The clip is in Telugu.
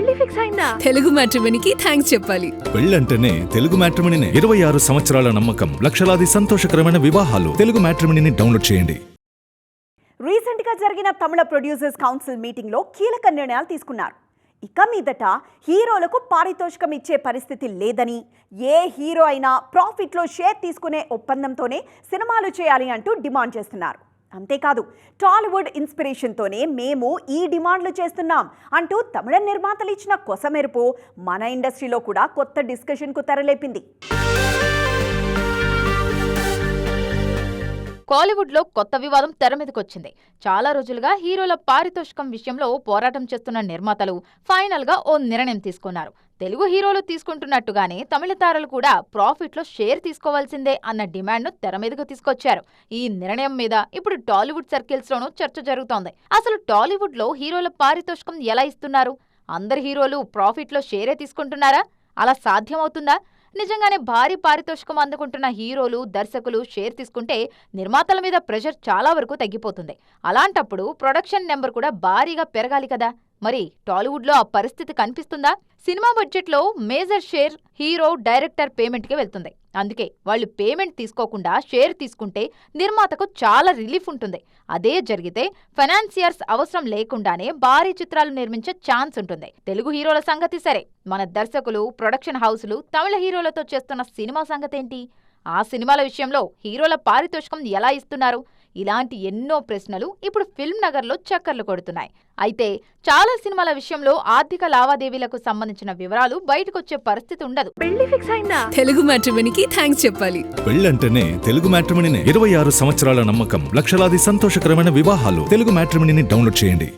పెళ్లి ఫిక్స్ అయిందా? తెలుగు మ్యాట్రిమోనీకి థ్యాంక్స్ చెప్పాలి. పెళ్ళంటేనే తెలుగు మ్యాట్రిమోనీనే. 26 సంవత్సరాల నమ్మకం, లక్షలాది సంతోషకరమైన వివాహాలు. తెలుగు మ్యాట్రిమోనీని డౌన్లోడ్ చేయండి. రీసెంట్ గా జరిగిన తమిళ ప్రొడ్యూసర్స్ కౌన్సిల్ మీటింగ్ లో కీలక నిర్ణయాలు తీసుకున్నారు. ఇక మీదట హీరోలకు పారితోషికం ఇచ్చే పరిస్థితి లేదని, ఏ హీరో అయినా ప్రాఫిట్ లో షేర్ తీసుకునే ఒప్పందంతోనే సినిమాలు చేయాలి అంటూ డిమాండ్ చేస్తున్నారు. అంతేకాదు, టాలీవుడ్ ఇన్స్పిరేషన్తోనే మేము ఈ డిమాండ్లు చేస్తున్నాం అంటూ తమిళ నిర్మాతలు ఇచ్చిన కొసమెరుపు మన ఇండస్ట్రీలో కూడా కొత్త డిస్కషన్కు తెరలేపింది. కోలీవుడ్ లో కొత్త వివాదం తెర మీదకొచ్చింది. చాలా రోజులుగా హీరోల పారితోషికం విషయంలో పోరాటం చేస్తున్న నిర్మాతలు ఫైనల్ గా ఓ నిర్ణయం తీసుకున్నారు. తెలుగు హీరోలు తీసుకుంటున్నట్టుగానే తమిళ తారలు కూడా ప్రాఫిట్ లో షేర్ తీసుకోవాల్సిందే అన్న డిమాండ్ ను తెర మీదకు తీసుకొచ్చారు. ఈ నిర్ణయం మీద ఇప్పుడు టాలీవుడ్ సర్కిల్స్ లోనూ చర్చ జరుగుతోంది. అసలు టాలీవుడ్ లో హీరోల పారితోషికం ఎలా ఇస్తున్నారు? అందరు హీరోలు ప్రాఫిట్ లో షేరే తీసుకుంటున్నారా? అలా సాధ్యమవుతుందా? నిజంగానే భారీ పారితోషికం అందుకుంటున్న హీరోలు, దర్శకులు షేర్ తీసుకుంటే నిర్మాతల మీద ప్రెషర్ చాలా వరకు తగ్గిపోతుంది. అలాంటప్పుడు ప్రొడక్షన్ నెంబర్ కూడా భారీగా పెరగాలి కదా. మరి టాలీవుడ్ లో ఆ పరిస్థితి కనిపిస్తుందా? సినిమా బడ్జెట్ లో major share hero, director payment కి వెళ్తుంది. అందుకే వాళ్ళు పేమెంట్ తీసుకోకుండా షేర్ తీసుకుంటే నిర్మాతకు చాలా రిలీఫ్ ఉంటుంది. అదే జరిగితే ఫైనాన్సియర్స్ అవసరం లేకుండానే భారీ చిత్రాలు నిర్మించే ఛాన్స్ ఉంటుంది. తెలుగు హీరోల సంగతి సరే, మన దర్శకులు, ప్రొడక్షన్ హౌసులు తమిళ హీరోలతో చేస్తున్న సినిమా సంగతేంటి? ఆ సినిమాల విషయంలో హీరోల పారితోషికం ఎలా ఇస్తున్నారు? ఇలాంటి ఎన్నో ప్రశ్నలు ఇప్పుడు ఫిల్మ్ నగర్లో చక్కర్లు కొడుతున్నాయి. అయితే చాలా సినిమాల విషయంలో ఆర్థిక లావాదేవీలకు సంబంధించిన వివరాలు బయటకొచ్చే పరిస్థితి ఉండదు. పెళ్లి ఫిక్స్ అయిందా? తెలుగు మ్యాట్రిమోనీకి థ్యాంక్స్ చెప్పాలి. పెళ్ళంటేనే తెలుగు మ్యాట్రిమోనీనే. 26 సంవత్సరాల నమ్మకం, లక్షలాది సంతోషకరమైన వివాహాలు. తెలుగు మ్యాట్రిమోనీని డౌన్లోడ్ చేయండి.